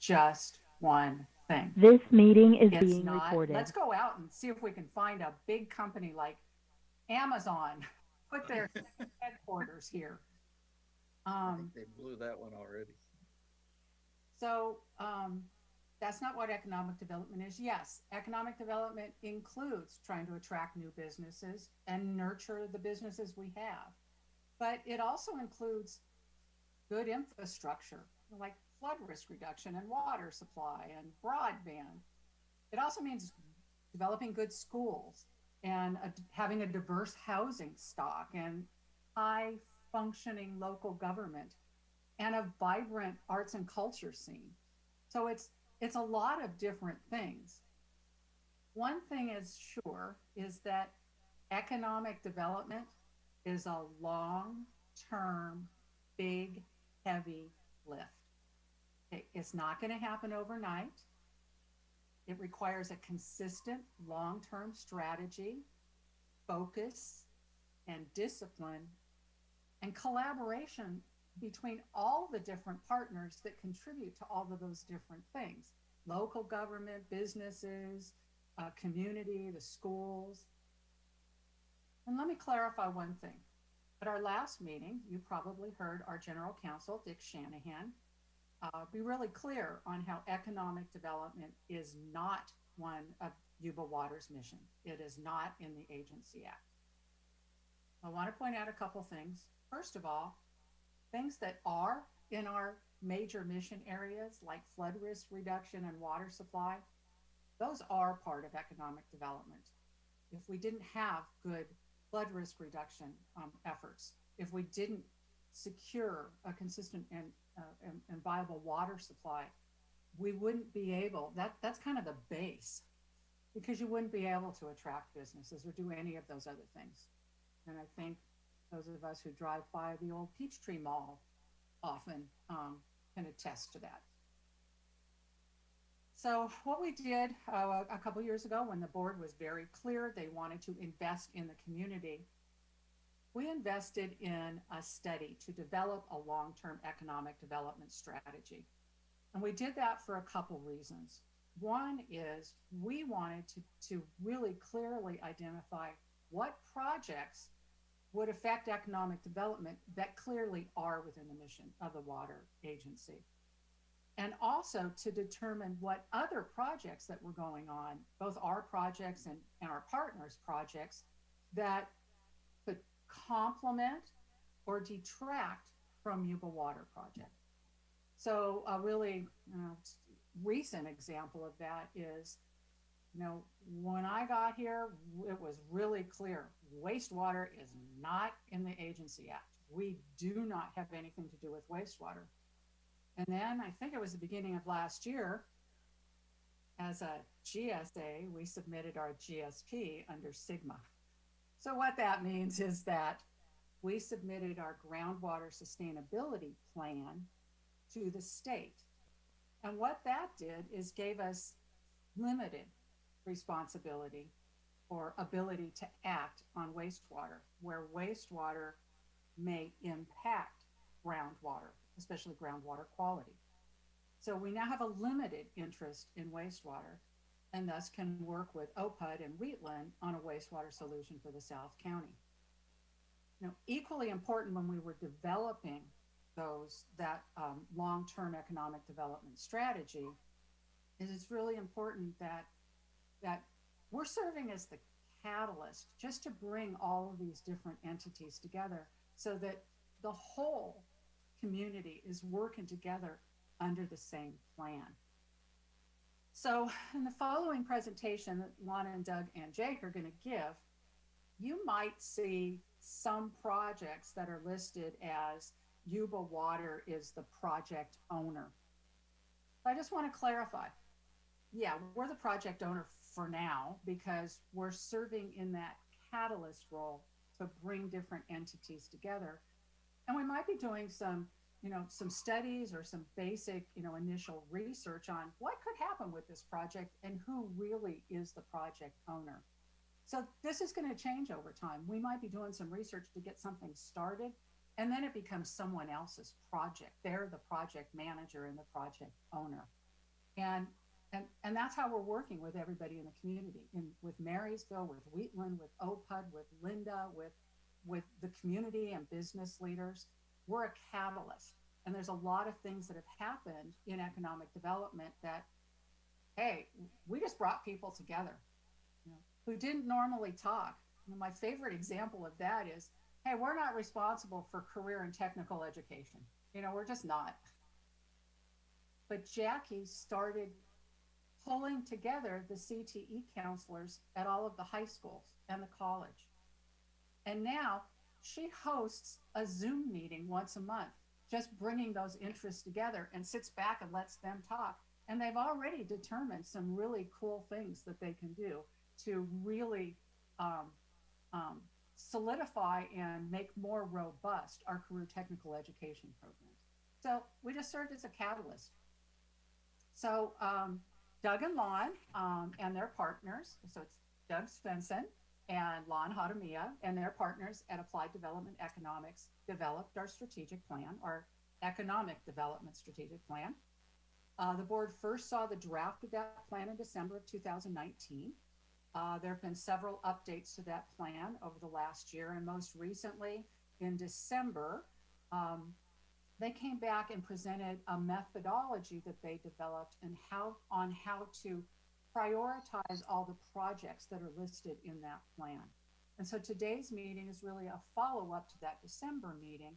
just one thing. This meeting is It's being not, let's recorded. go out and see if we can find a big company like Amazon, put their headquarters here. I think Um, they blew that one already. so that's not what economic development is. Yes, economic development includes trying to attract new businesses and nurture the businesses we have. But it also includes good infrastructure like flood risk reduction and water supply and broadband. It also means developing good schools and having a diverse housing stock and high functioning local government and a vibrant arts and culture scene. So it's a lot of different things. One thing is sure is that economic development is a long term, big, heavy lift. It's not going to happen overnight. It requires a consistent long term strategy, focus, and discipline, and collaboration between all the different partners that contribute to all of those different things: local government, businesses, community, the schools. And let me clarify one thing. At our last meeting, you probably heard our general counsel, Dick Shanahan, be really clear on how economic development is not one of Yuba Water's mission. It is not in the Agency Act. I want to point out a couple things. First of all, things that are in our major mission areas like flood risk reduction and water supply, those are part of economic development. If we didn't have good flood risk reduction efforts, if we didn't secure a consistent and viable water supply, we wouldn't be able, that's kind of the base, because you wouldn't be able to attract businesses or do any of those other things. And I think those of us who drive by the old Peachtree Mall often can attest to that. So what we did a couple years ago, when the board was very clear they wanted to invest in the community, we invested in a study to develop a long-term economic development strategy. And we did that for a couple reasons. One is we wanted to really clearly identify what projects would affect economic development that clearly are within the mission of the water agency. And also to determine what other projects that were going on, both our projects and our partners' projects, that could complement or detract from Yuba Water Project. So a really recent example of that is, when I got here, it was really clear wastewater is not in the Agency Act. We do not have anything to do with wastewater. And then I think it was the beginning of last year, as a GSA, we submitted our GSP under Sigma. So what that means is that we submitted our groundwater sustainability plan to the state. And what that did is gave us limited responsibility or ability to act on wastewater, where wastewater may impact groundwater, especially groundwater quality. So we now have a limited interest in wastewater and thus can work with OPUD and Wheatland on a wastewater solution for the South County. Equally important when we were developing that long-term economic development strategy is it's really important that we're serving as the catalyst just to bring all of these different entities together so that the whole community is working together under the same plan. So in the following presentation that Lana and Doug and Jake are going to give, you might see some projects that are listed as Yuba Water is the project owner. I just want to clarify. Yeah, we're the project owner for now because we're serving in that catalyst role to bring different entities together. And we might be doing some studies or some basic, initial research on what could happen with this project and who really is the project owner. So this is going to change over time. We might be doing some research to get something started, and then it becomes someone else's project. They're the project manager and the project owner. And and that's how we're working with everybody in the community, with Marysville, with Wheatland, with OPUD, with Linda, with the community and business leaders. We're a catalyst. And there's a lot of things that have happened in economic development that, hey, we just brought people together, who didn't normally talk. My favorite example of that is, hey, we're not responsible for career and technical education. We're just not. But Jackie started pulling together the CTE counselors at all of the high schools and the college. And now she hosts a Zoom meeting once a month, just bringing those interests together, and sits back and lets them talk. And they've already determined some really cool things that they can do to really solidify and make more robust our career technical education programs. So we just served as a catalyst. So Doug and Lon and their partners, so it's Doug Svensson and Lon Hadamia and their partners at Applied Development Economics, developed our strategic plan, our economic development strategic plan. The board first saw the draft of that plan in December of 2019. There have been several updates to that plan over the last year, and most recently in December, they came back and presented a methodology that they developed and how to prioritize all the projects that are listed in that plan. And so today's meeting is really a follow-up to that December meeting,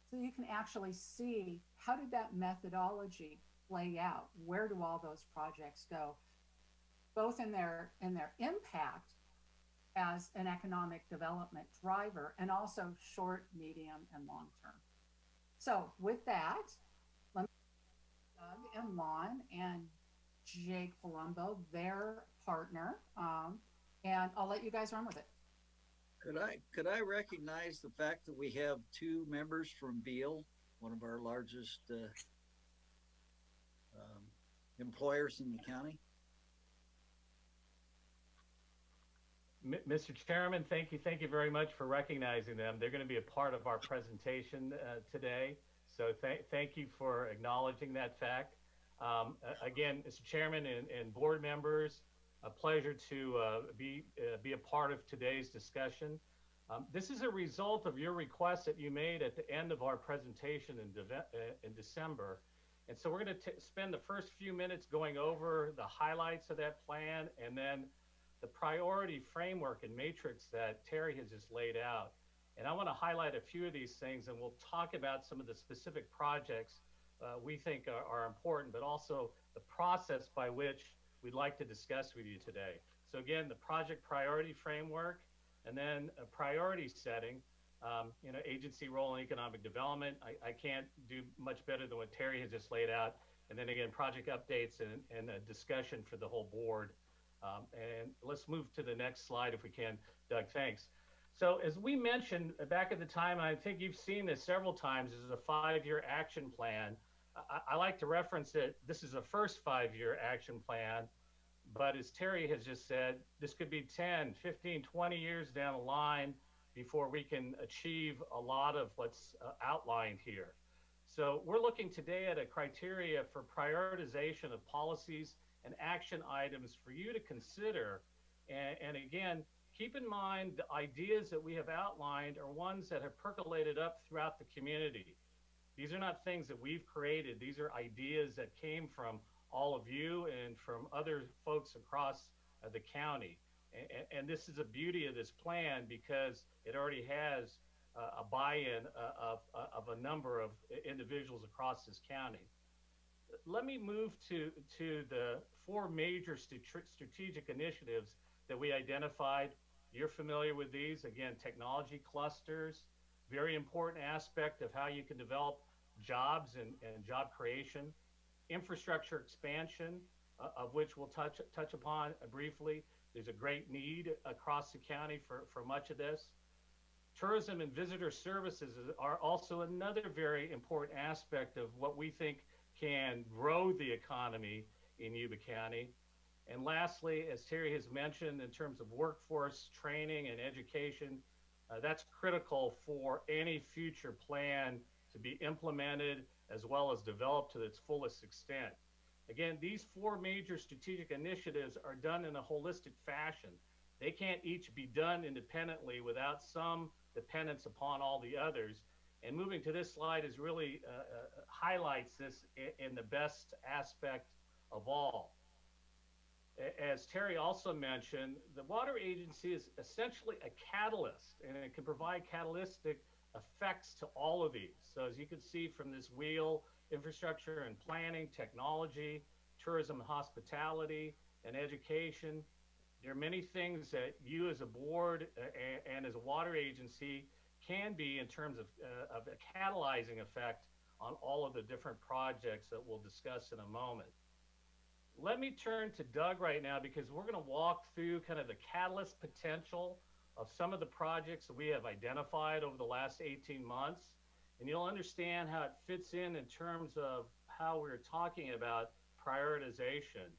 so you can actually see, how did that methodology play out? Where do all those projects go, both in their impact as an economic development driver, and also short, medium, and long term. So with that, let me Doug and Lon and Jake Palumbo, their partner, and I'll let you guys run with it. Could I recognize the fact that we have two members from Beale, one of our largest employers in the county? Mr. Chairman, thank you very much for recognizing them. They're going to be a part of our presentation today. So thank you for acknowledging that fact. Again, Mr. Chairman and board members, a pleasure to be a part of today's discussion. This is a result of your request that you made at the end of our presentation in December. And so we're going to spend the first few minutes going over the highlights of that plan, and then the priority framework and matrix that Terri has just laid out. And I want to highlight a few of these things, and we'll talk about some of the specific projects we think are important, but also the process by which we'd like to discuss with you today. So again, the project priority framework, and then a priority setting, agency role in economic development. I can't do much better than what Terri has just laid out. And then again, project updates and a discussion for the whole board. And let's move to the next slide if we can. Doug, thanks. So as we mentioned back at the time, and I think you've seen this several times, this is a 5-year action plan. I like to reference it. This is a first 5-year action plan, but as Terri has just said, this could be 10, 15, 20 years down the line before we can achieve a lot of what's outlined here. So we're looking today at a criteria for prioritization of policies and action items for you to consider. And again, keep in mind the ideas that we have outlined are ones that have percolated up throughout the community. These are not things that we've created. These are ideas that came from all of you and from other folks across the county. And this is the beauty of this plan, because it already has a buy-in of a number of individuals across this county. Let me move to the 4 major strategic initiatives that we identified. You're familiar with these. Again, technology clusters, very important aspect of how you can develop jobs and job creation. Infrastructure expansion, of which we'll touch upon briefly. There's a great need across the county for much of this. Tourism and visitor services are also another very important aspect of what we think can grow the economy in Yuba County. And lastly, as Terri has mentioned, in terms of workforce training and education, that's critical for any future plan to be implemented as well as developed to its fullest extent. Again, these four major strategic initiatives are done in a holistic fashion. They can't each be done independently without some dependence upon all the others. And moving to this slide is really highlights this in the best aspect of all. As Terri also mentioned, the water agency is essentially a catalyst, and it can provide catalytic effects to all of these. So as you can see from this wheel, infrastructure and planning, technology, tourism and hospitality, and education, there are many things that you as a board and as a water agency can be in terms of a catalyzing effect on all of the different projects that we'll discuss in a moment. Let me turn to Doug right now because we're going to walk through kind of the catalyst potential of some of the projects that we have identified over the last 18 months. And you'll understand how it fits in terms of how we're talking about prioritization.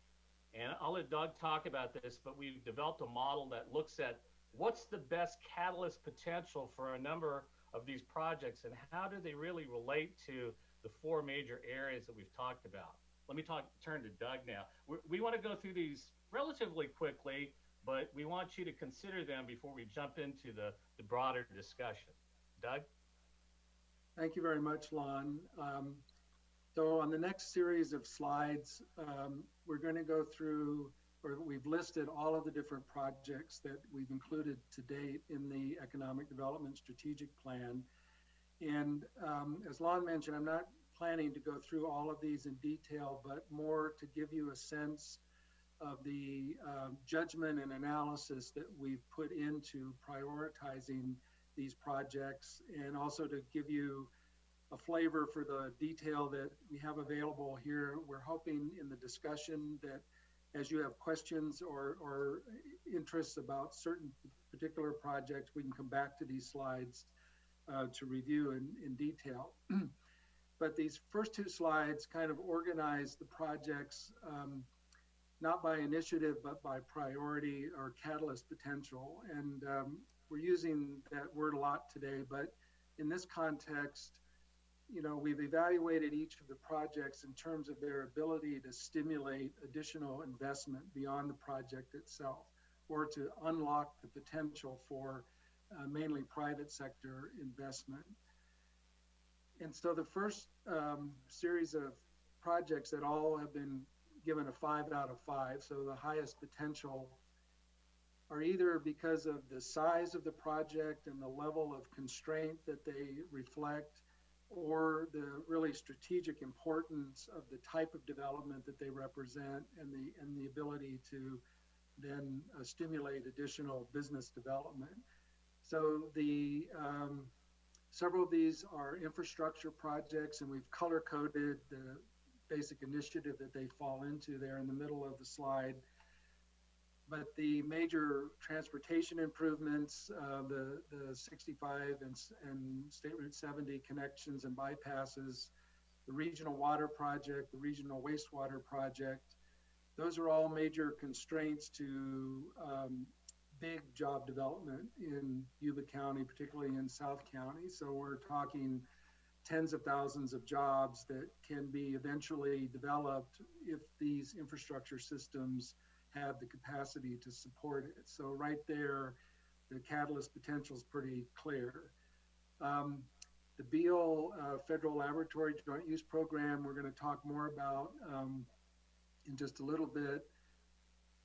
And I'll let Doug talk about this, but we've developed a model that looks at what's the best catalyst potential for a number of these projects and how do they really relate to the four major areas that we've talked about. Let me turn to Doug now. We want to go through these relatively quickly, but we want you to consider them before we jump into the broader discussion. Doug? Thank you very much, Lon. So on the next series of slides, we're going to go through, or we've listed all of the different projects that we've included to date in the Economic Development Strategic Plan. And as Lon mentioned, I'm not planning to go through all of these in detail, but more to give you a sense of the judgment and analysis that we've put into prioritizing these projects, and also to give you a flavor for the detail that we have available here. We're hoping in the discussion that as you have questions or interests about certain particular projects, we can come back to these slides to review in detail. But these first two slides kind of organize the projects, not by initiative, but by priority or catalyst potential. And we're using that word a lot today, but in this context, you know, we've evaluated each of the projects in terms of their ability to stimulate additional investment beyond the project itself, or to unlock the potential for mainly private sector investment. And so the first series of projects that all have been given a 5 out of 5, so the highest potential, are either because of the size of the project and the level of constraint that they reflect, or the really strategic importance of the type of development that they represent and the ability to then stimulate additional business development. So the several of these are infrastructure projects, and we've color-coded the basic initiative that they fall into there in the middle of the slide. But the major transportation improvements, the 65 and State Route 70 connections and bypasses, the regional water project, the regional wastewater project, those are all major constraints to big job development in Yuba County, particularly in South County. So we're talking tens of thousands of jobs that can be eventually developed if these infrastructure systems have the capacity to support it. So right there, the catalyst potential is pretty clear. The Beale Federal Laboratory Joint Use Program, we're going to talk more about in just a little bit.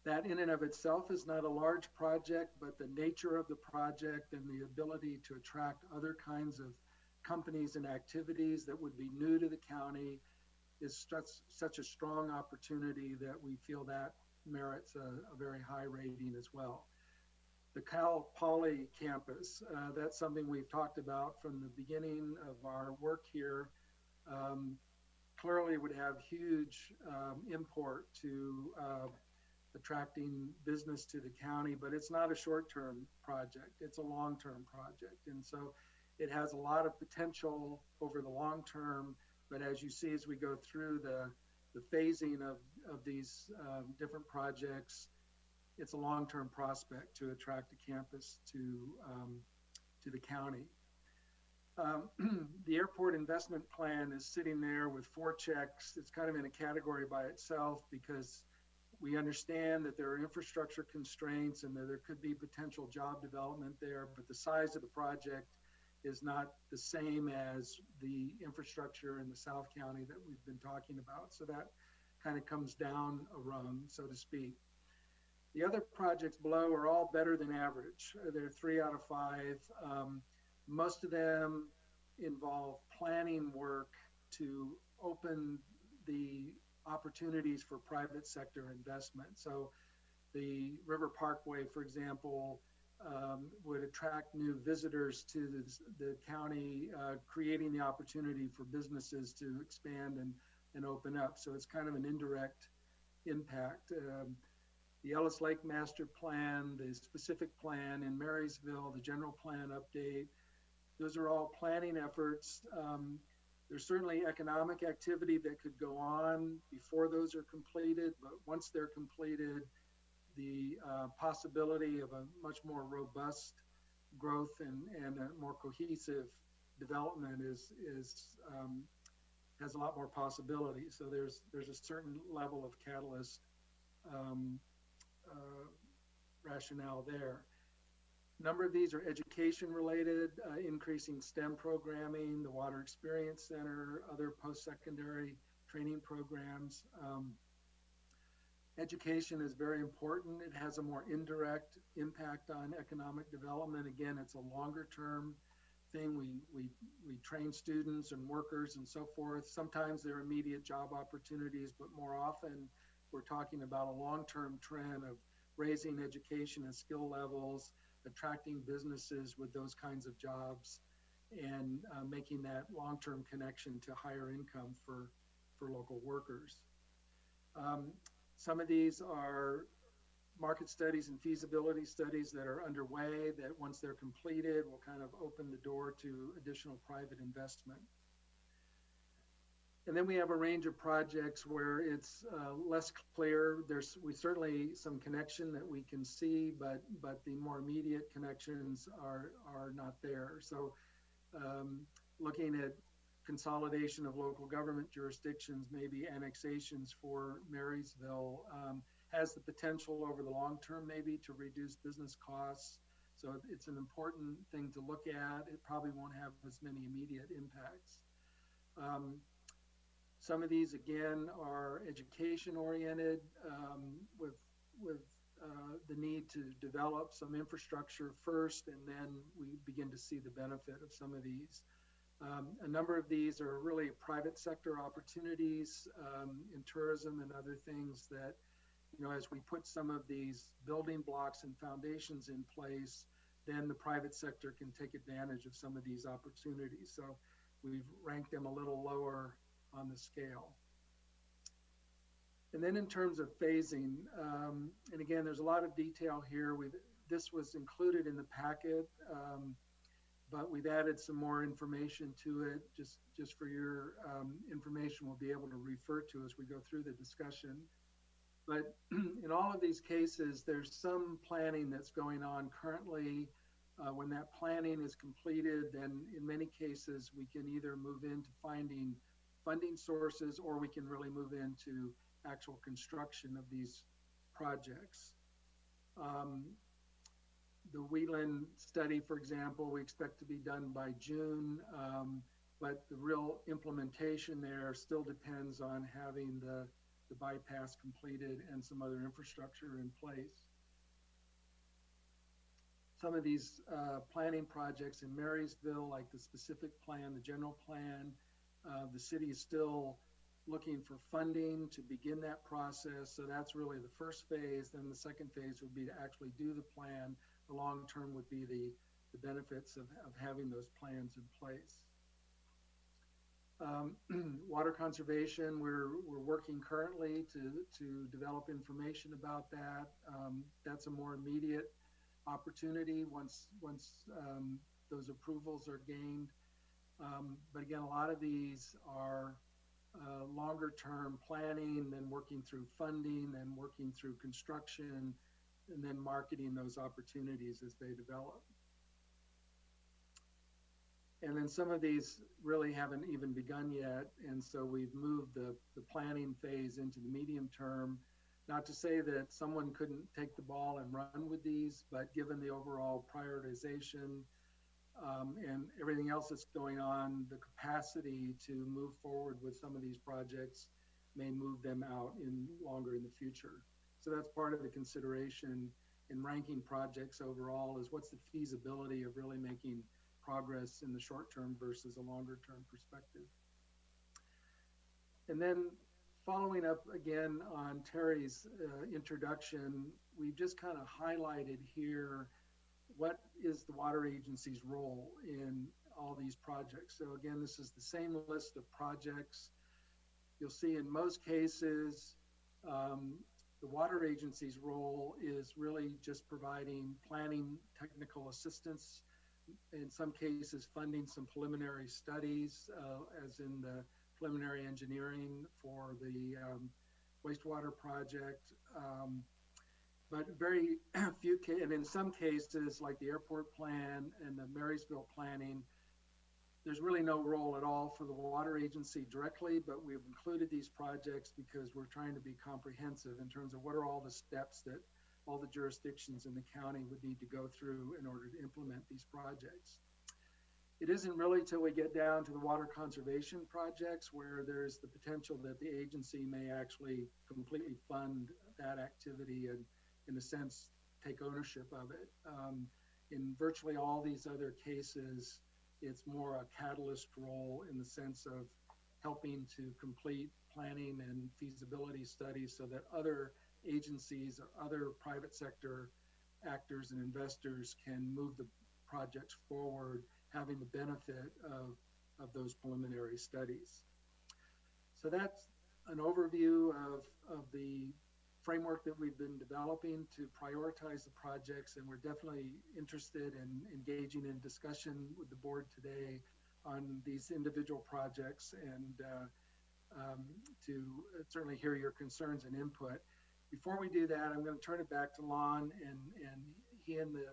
That in and of itself is not a large project, but the nature of the project and the ability to attract other kinds of companies and activities that would be new to the county is such a strong opportunity that we feel that merits a very high rating as well. The Cal Poly campus, that's something we've talked about from the beginning of our work here. Clearly would have huge import to attracting business to the county, but it's not a short-term project, it's a long-term project. And so it has a lot of potential over the long term, but as you see as we go through the phasing of these different projects, it's a long-term prospect to attract a campus to the county. The airport investment plan is sitting there with 4 checks. It's kind of in a category by itself because we understand that there are infrastructure constraints and that there could be potential job development there, but the size of the project is not the same as the infrastructure in the South County that we've been talking about. So that kind of comes down a rung, so to speak. The other projects below are all better than average. They're 3 out of 5. Most of them involve planning work to open the opportunities for private sector investment. So the River Parkway, for example, would attract new visitors to the county, creating the opportunity for businesses to expand and open up. So it's kind of an indirect impact. The Ellis Lake Master Plan, the specific plan in Marysville, the general plan update, those are all planning efforts. There's certainly economic activity that could go on before those are completed, but once they're completed, the possibility of a much more robust growth and a more cohesive development has a lot more possibility. So there's a certain level of catalyst rationale there. A number of these are education related, increasing STEM programming, the Water Experience Center, other post-secondary training programs. Education is very important. It has a more indirect impact on economic development. Again, it's a longer term thing. We train students and workers and so forth. Sometimes they're immediate job opportunities, but more often we're talking about a long-term trend of raising education and skill levels, attracting businesses with those kinds of jobs, and making that long-term connection to higher income for local workers. Some of these are market studies and feasibility studies that are underway that once they're completed will kind of open the door to additional private investment. And then we have a range of projects where it's less clear. There's certainly some connection that we can see, but the more immediate connections are not there. So looking at consolidation of local government jurisdictions, maybe annexations for Marysville, has the potential over the long term maybe to reduce business costs. So it's an important thing to look at. It probably won't have as many immediate impacts. Some of these, again, are education oriented with the need to develop some infrastructure first, and then we begin to see the benefit of some of these. A number of these are really private sector opportunities in tourism and other things that, you know, as we put some of these building blocks and foundations in place, then the private sector can take advantage of some of these opportunities. So we've ranked them a little lower on the scale. And then in terms of phasing, and again, there's a lot of detail here. This was included in the packet, but we've added some more information to it just for your information we'll be able to refer to as we go through the discussion. But in all of these cases, there's some planning that's going on currently. When that planning is completed, then in many cases, we can either move into finding funding sources, or we can really move into actual construction of these projects. The Wheatland study, for example, we expect to be done by June, but the real implementation there still depends on having the bypass completed and some other infrastructure in place. Some of these planning projects in Marysville, like the specific plan, the general plan, the city is still looking for funding to begin that process. So that's really the first phase. Then the second phase would be to actually do the plan. The long term would be the benefits of having those plans in place. Water conservation, we're working currently to develop information about that. That's a more immediate opportunity once those approvals are gained. But again, a lot of these are longer term planning, then working through funding, then working through construction, and then marketing those opportunities as they develop. And then some of these really haven't even begun yet. And so we've moved the planning phase into the medium term. Not to say that someone couldn't take the ball and run with these, but given the overall prioritization and everything else that's going on, the capacity to move forward with some of these projects may move them out longer in the future. So that's part of the consideration in ranking projects overall, is what's the feasibility of really making progress in the short term versus a longer term perspective. And then following up again on Terri's introduction, we've just kind of highlighted here what is the water agency's role in all these projects. So again, this is the same list of projects. You'll see in most cases, the water agency's role is really just providing planning technical assistance, in some cases funding some preliminary studies, as in the preliminary engineering for the wastewater project. But very few, and in some cases, like the airport plan and the Marysville planning, there's really no role at all for the water agency directly, but we've included these projects because we're trying to be comprehensive in terms of what are all the steps that all the jurisdictions in the county would need to go through in order to implement these projects. It isn't really till we get down to the water conservation projects where there's the potential that the agency may actually completely fund that activity and, in a sense, take ownership of it. In virtually all these other cases, it's more a catalyst role in the sense of helping to complete planning and feasibility studies so that other agencies or other private sector actors and investors can move the projects forward, having the benefit of those preliminary studies. So that's an overview of the framework that we've been developing to prioritize the projects, and we're definitely interested in engaging in discussion with the board today on these individual projects and to certainly hear your concerns and input. Before we do that, I'm going to turn it back to Lon, and he and the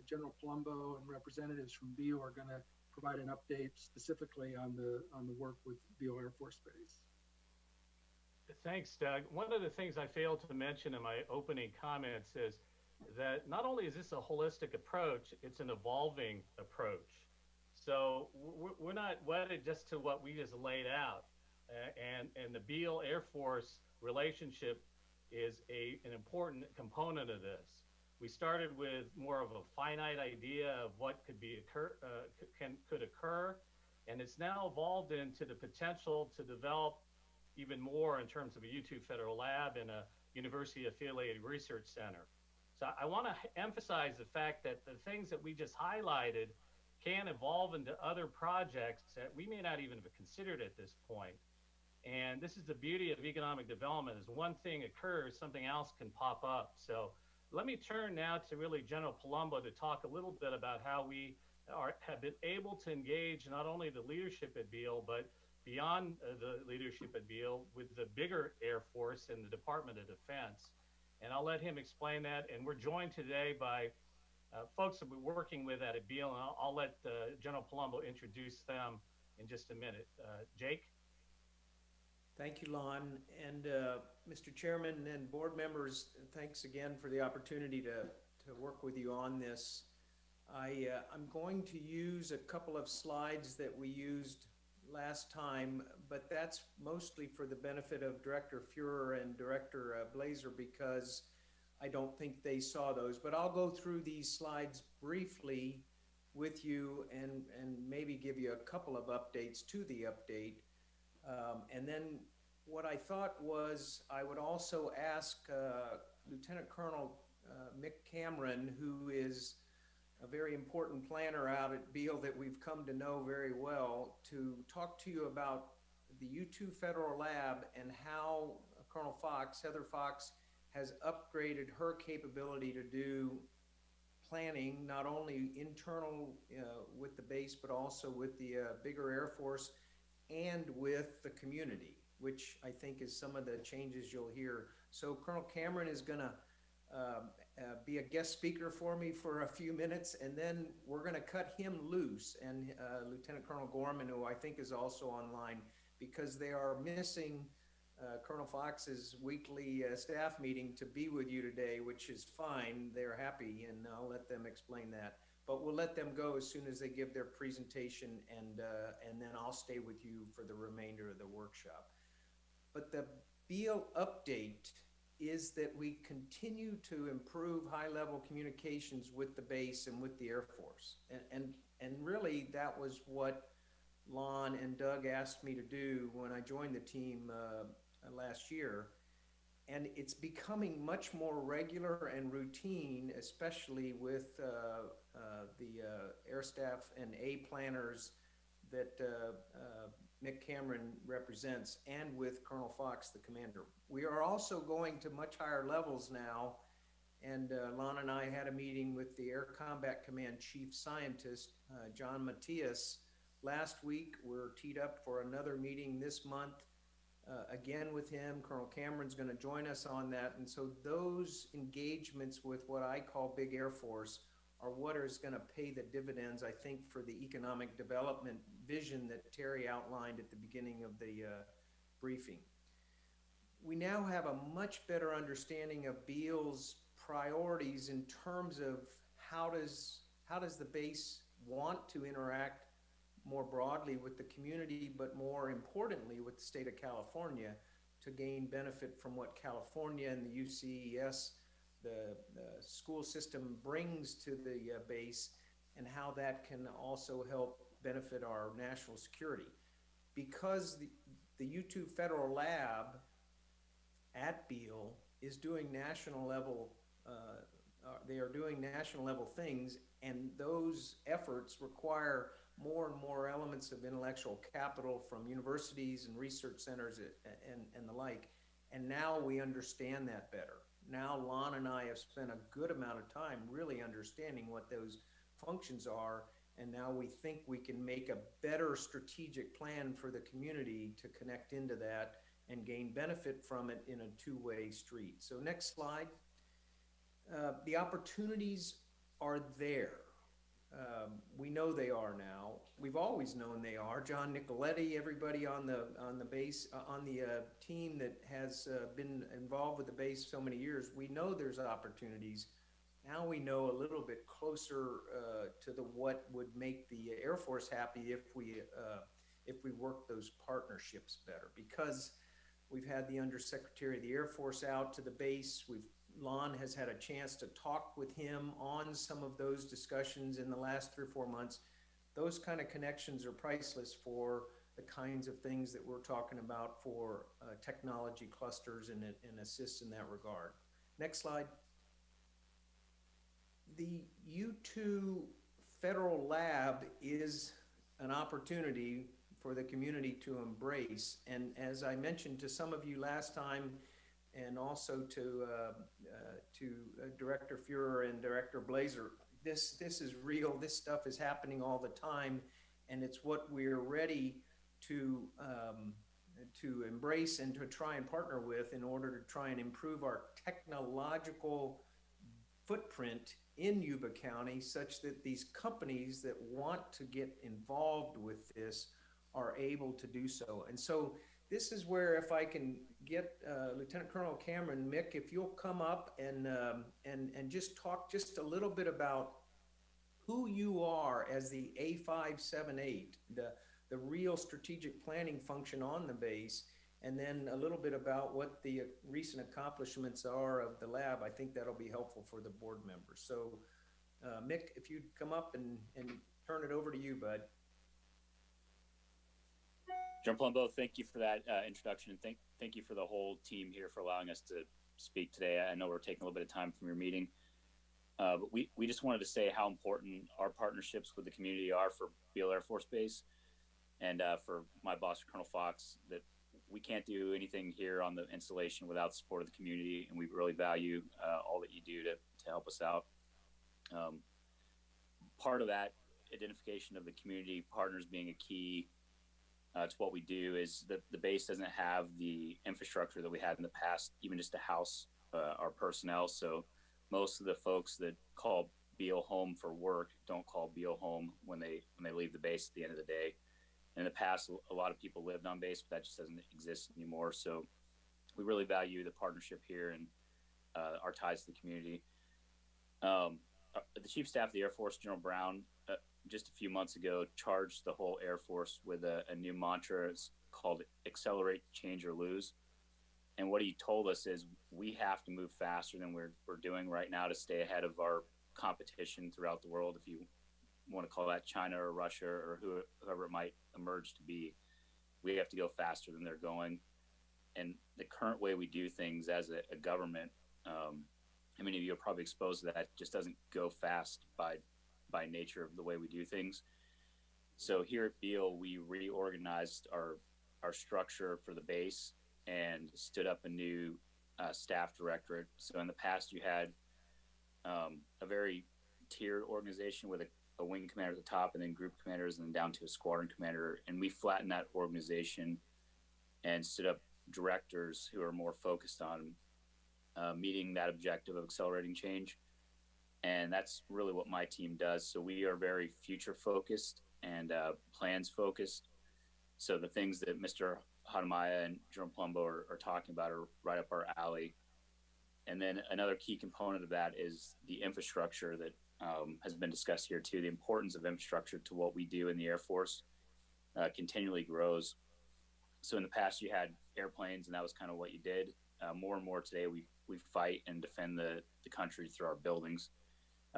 General Palumbo and representatives from Beale are going to provide an update specifically on the work with Beale Air Force Base. Thanks, Doug. One of the things I failed to mention in my opening comments is that not only is this a holistic approach, it's an evolving approach. So we're not wedded just to what we just laid out. And the Beale Air Force relationship is an important component of this. We started with more of a finite idea of what could occur, and it's now evolved into the potential to develop even more in terms of a U2 federal lab and a university affiliated research center. So I want to emphasize the fact that the things that we just highlighted can evolve into other projects that we may not even have considered at this point. And this is the beauty of economic development, is one thing occurs, something else can pop up. So let me turn now to really General Palumbo to talk a little bit about how we have been able to engage not only the leadership at Beale, but beyond the leadership at Beale with the bigger Air Force and the Department of Defense. And I'll let him explain that. And we're joined today by folks that we're working with at Beale, and I'll let General Palumbo introduce them in just a minute. Jake? Thank you, Lon. And Mr. Chairman and board members, thanks again for the opportunity to work with you on this. I'm going to use a couple of slides that we used last time, but that's mostly for the benefit of Director Fuhrer and Director Blazer, because I don't think they saw those. But I'll go through these slides briefly with you and maybe give you a couple of updates to the update. And then what I thought was I would also ask Lieutenant Colonel Mick Cameron, who is a very important planner out at Beale that we've come to know very well, to talk to you about the U2 Federal Lab and how Colonel Fox, Heather Fox, has upgraded her capability to do planning, not only internal with the base, but also with the bigger Air Force and with the community, which I think is some of the changes you'll hear. So Colonel Cameron is going to be a guest speaker for me for a few minutes, and then we're going to cut him loose, and Lieutenant Colonel Gorman, who I think is also online, because they are missing Colonel Fox's weekly staff meeting to be with you today, which is fine. They're happy, and I'll let them explain that. But we'll let them go as soon as they give their presentation, and then I'll stay with you for the remainder of the workshop. But the Beale update is that we continue to improve high-level communications with the base and with the Air Force. And really, that was what Lon and Doug asked me to do when I joined the team last year. And it's becoming much more regular and routine, especially with the air staff and A planners that Mick Cameron represents, and with Colonel Fox, the commander. We are also going to much higher levels now, and Lon and I had a meeting with the Air Combat Command Chief Scientist, John Matias, last week. We're teed up for another meeting this month, again with him. Colonel Cameron's going to join us on that, and so those engagements with what I call Big Air Force are what is going to pay the dividends, I think, for the economic development vision that Terri outlined at the beginning of the briefing. We now have a much better understanding of Beale's priorities in terms of how does the base want to interact more broadly with the community, but more importantly with the state of California, to gain benefit from what California and the UCES, the school system, brings to the base, and how that can also help benefit our national security. Because the U2 Federal Lab at Beale is doing national level, they are doing national level things, and those efforts require more and more elements of intellectual capital from universities and research centers and the like. And now we understand that better. Now Lon and I have spent a good amount of time really understanding what those functions are, and now we think we can make a better strategic plan for the community to connect into that and gain benefit from it in a two-way street. So next slide. The opportunities are there. We know they are now. We've always known they are. John Nicoletti, everybody on the base, on the team that has been involved with the base so many years, we know there's opportunities. Now we know a little bit closer to what would make the Air Force happy if we work those partnerships better. Because we've had the Undersecretary of the Air Force out to the base. Lon has had a chance to talk with him on some of those discussions in the last 3 or 4 months. Those kind of connections are priceless for the kinds of things that we're talking about for technology clusters and assist in that regard. Next slide. The U2 Federal Lab is an opportunity for the community to embrace. And as I mentioned to some of you last time, and also to Director Fuhrer and Director Blazer, this is real. This stuff is happening all the time, and it's what we're ready to embrace and to try and partner with in order to try and improve our technological footprint in Yuba County, such that these companies that want to get involved with this are able to do so. And so this is where, if I can get Lieutenant Colonel Cameron, Mick, if you'll come up and just talk just a little bit about who you are as the A578, the real strategic planning function on the base, and then a little bit about what the recent accomplishments are of the lab. I think that'll be helpful for the board members. So Mick, if you'd come up and turn it over to you, bud. John Palumbo, thank you for that introduction, and thank you for the whole team here for allowing us to speak today. I know we're taking a little bit of time from your meeting, but we just wanted to say how important our partnerships with the community are for Beale Air Force Base, and for my boss, Colonel Fox, that we can't do anything here on the installation without the support of the community, and we really value all that you do to help us out. Part of that identification of the community partners being a key to what we do is that the base doesn't have the infrastructure that we had in the past, even just to house our personnel. So most of the folks that call Beale home for work don't call Beale home when they leave the base at the end of the day. In the past, a lot of people lived on base, but that just doesn't exist anymore. So we really value the partnership here and our ties to the community. The Chief of Staff of the Air Force, General Brown, just a few months ago, charged the whole Air Force with a new mantra. It's called Accelerate, Change, or Lose. And what he told us is we have to move faster than we're doing right now to stay ahead of our competition throughout the world, if you want to call that China or Russia or whoever it might emerge to be. We have to go faster than they're going. And the current way we do things as a government, many of you are probably exposed to that, just doesn't go fast by nature of the way we do things. So here at Beale, we reorganized our structure for the base and stood up a new staff directorate. So in the past, you had a very tiered organization with a wing commander at the top and then group commanders and then down to a squadron commander. And we flattened that organization and stood up directors who are more focused on meeting that objective of accelerating change. And that's really what my team does. So we are very future focused and plans focused. So the things that Mr. Hadamaya and Jerome Palumbo are talking about are right up our alley. And then another key component of that is the infrastructure that has been discussed here too. The importance of infrastructure to what we do in the Air Force continually grows. So in the past you had airplanes and that was kind of what you did. More and more today we fight and defend the country through our buildings.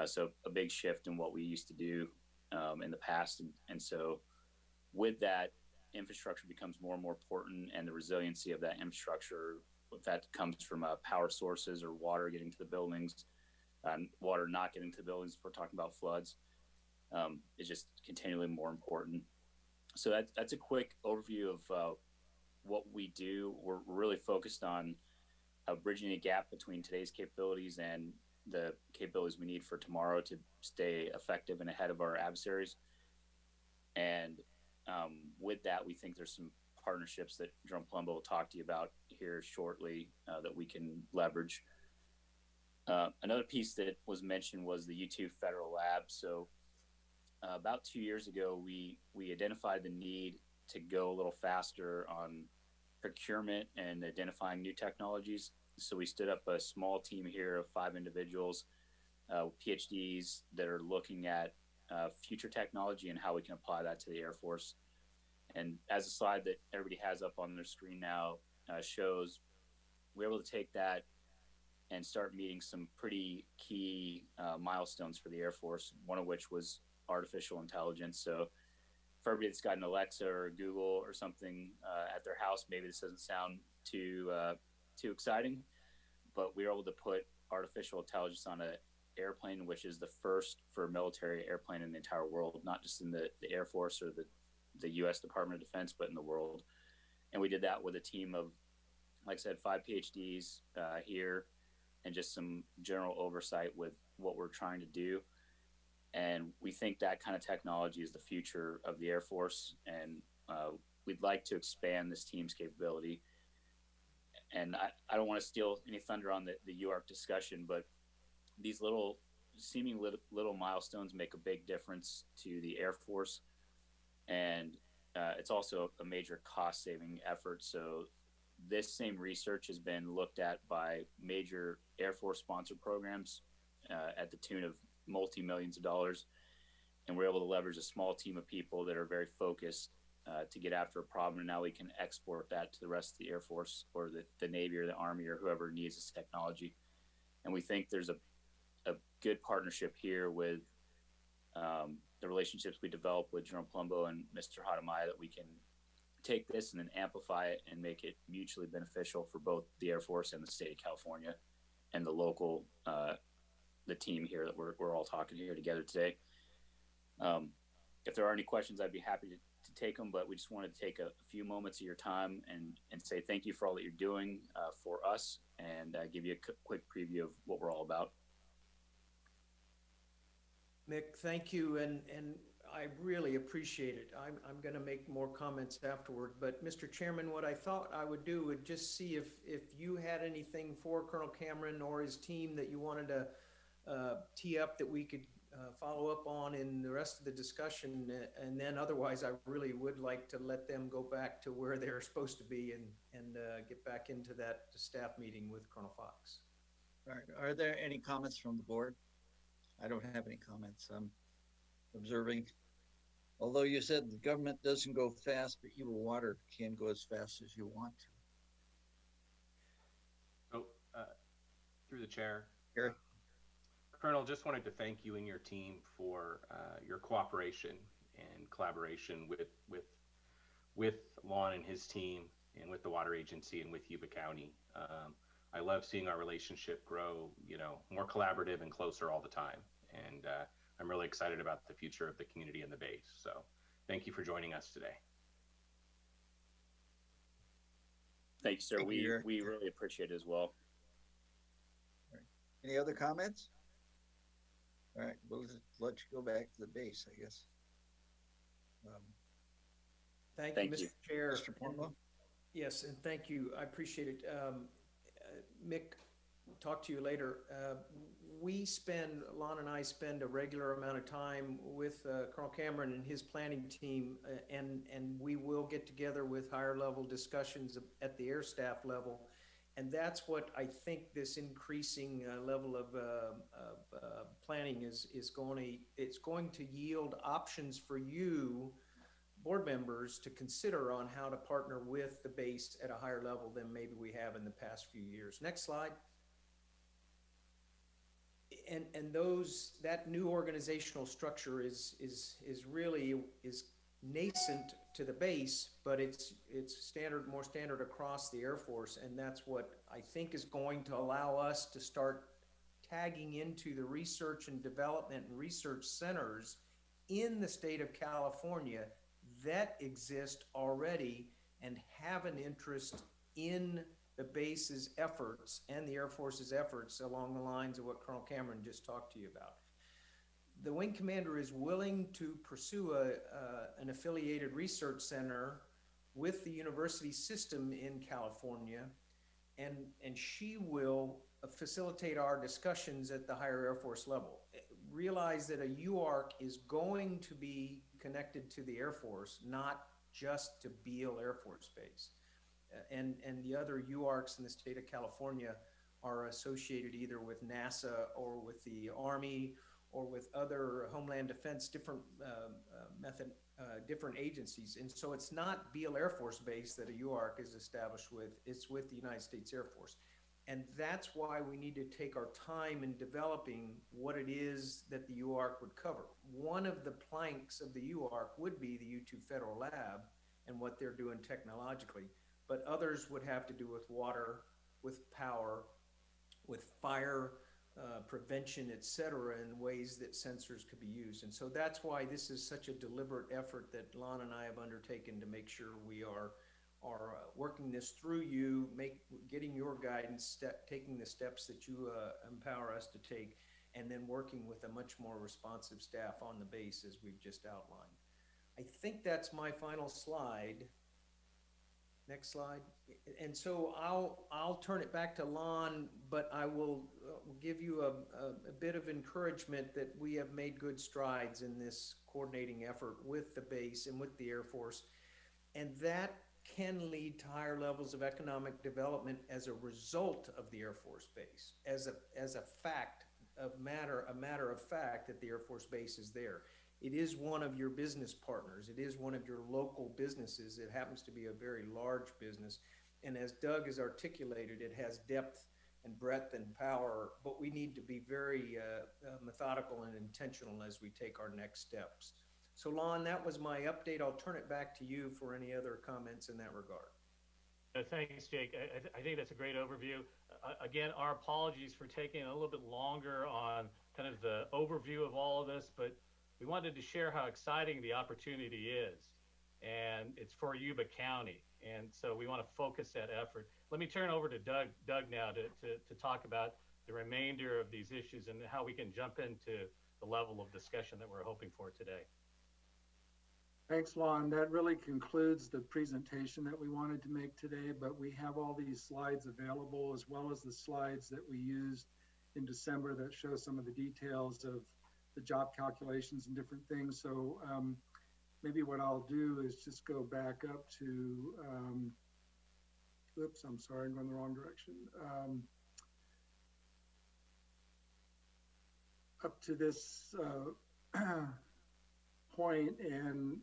So a big shift in what we used to do in the past. And so with that, infrastructure becomes more and more important, and the resiliency of that infrastructure, if that comes from power sources or water getting to the buildings, water not getting to the buildings, if we're talking about floods, is just continually more important. So that's a quick overview of what we do. We're really focused on bridging a gap between today's capabilities and the capabilities we need for tomorrow to stay effective and ahead of our adversaries. And with that, we think there's some partnerships that Jerome Palumbo will talk to you about here shortly that we can leverage. Another piece that was mentioned was the U2 Federal Lab. So about 2 years ago, we identified the need to go a little faster on procurement and identifying new technologies. So we stood up a small team here of 5 individuals, PhDs that are looking at future technology and how we can apply that to the Air Force. And as a slide that everybody has up on their screen now shows, we're able to take that and start meeting some pretty key milestones for the Air Force, one of which was artificial intelligence. So for everybody that's got an Alexa or Google or something at their house, maybe this doesn't sound too exciting, but we were able to put artificial intelligence on an airplane, which is the first for a military airplane in the entire world, not just in the Air Force or the U.S. Department of Defense, but in the world. And we did that with a team of, like I said, 5 PhDs here and just some general oversight with what we're trying to do. And we think that kind of technology is the future of the Air Force. And we'd like to expand this team's capability. And I don't want to steal any thunder on the UARC discussion, but these seeming little milestones make a big difference to the Air Force. And it's also a major cost-saving effort. So this same research has been looked at by major Air Force-sponsored programs at the tune of multi-millions of dollars. And we're able to leverage a small team of people that are very focused to get after a problem. And now we can export that to the rest of the Air Force or the Navy or the Army or whoever needs this technology. And we think there's a good partnership here with the relationships we develop with Jerome Palumbo and Mr. Hadamaya, that we can take this and then amplify it and make it mutually beneficial for both the Air Force and the state of California and the local, the team here that we're all talking here together today. If there are any questions, I'd be happy to take them, but we just wanted to take a few moments of your time and say thank you for all that you're doing for us and give you a quick preview of what we're all about. Mick, thank you, and I really appreciate it. I'm going to make more comments afterward, but Mr. Chairman, what I thought I would do would just see if you had anything for Colonel Cameron or his team that you wanted to tee up that we could follow up on in the rest of the discussion. And then otherwise, I really would like to let them go back to where they're supposed to be and get back into that staff meeting with Colonel Fox. All right. Are there any comments from the board? I don't have any comments. I'm observing. Although you said the government doesn't go fast, but Yuba-Water can go as fast as you want to. So, through the chair, Here. Colonel, just wanted to thank you and your team for your cooperation and collaboration with Lon and his team, and with the Water Agency and with Yuba County. I love seeing our relationship grow, more collaborative and closer all the time. And I'm really excited about the future of the community and the base. So thank you for joining us today. Thank you, sir. Thank you, Eric. We really appreciate it as well. Any other comments? All right, we'll just let you go back to the base, I guess. Thank Thank you, you. Mr. Chair. Mr. Portman? Yes, and thank you. I appreciate it. Mick, talk to you later. Lon and I spend a regular amount of time with Colonel Cameron and his planning team, and we will get together with higher level discussions at the air staff level. And that's what I think this increasing level of planning it's going to yield options for you, board members, to consider on how to partner with the base at a higher level than maybe we have in the past few years. Next slide. And that new organizational structure is really nascent to the base, but it's more standard across the Air Force, and that's what I think is going to allow us to start tagging into the research and development and research centers in the state of California that exist already and have an interest in the base's efforts and the Air Force's efforts along the lines of what Colonel Cameron just talked to you about. The wing commander is willing to pursue an affiliated research center with the university system in California, and she will facilitate our discussions at the higher Air Force level. Realize that a UARC is going to be connected to the Air Force, not just to Beale Air Force Base. And the other UARCs in the state of California are associated either with NASA or with the Army or with other Homeland Defense, different agencies. And so it's not Beale Air Force Base that a UARC is established with, it's with the United States Air Force. And that's why we need to take our time in developing what it is that the UARC would cover. One of the planks of the UARC would be the U2 Federal Lab and what they're doing technologically. But others would have to do with water, with power, with fire prevention, et cetera, in ways that sensors could be used. And so that's why this is such a deliberate effort that Lon and I have undertaken to make sure we are working this through you, getting your guidance, taking the steps that you empower us to take, and then working with a much more responsive staff on the base as we've just outlined. I think that's my final slide. Next slide. And so I'll turn it back to Lon, but I will give you a bit of encouragement that we have made good strides in this coordinating effort with the base and with the Air Force. And that can lead to higher levels of economic development as a result of the Air Force Base, as a matter of fact that the Air Force Base is there. It is one of your business partners. It is one of your local businesses. It happens to be a very large business. And as Doug has articulated, it has depth and breadth and power, but we need to be very methodical and intentional as we take our next steps. So Lon, that was my update. I'll turn it back to you for any other comments in that regard. Thanks, Jake. I think that's a great overview. Again, our apologies for taking a little bit longer on kind of the overview of all of this, but we wanted to share how exciting the opportunity is, and it's for Yuba County. And so we want to focus that effort. Let me turn over to Doug now to talk about the remainder of these issues and how we can jump into the level of discussion that we're hoping for today. Thanks, Lon. That really concludes the presentation that we wanted to make today, but we have all these slides available as well as the slides that we used in December that shows some of the details of the job calculations and different things. So maybe what I'll do is just go back up to, oops, I'm sorry, I'm going the wrong direction. Up to this point, and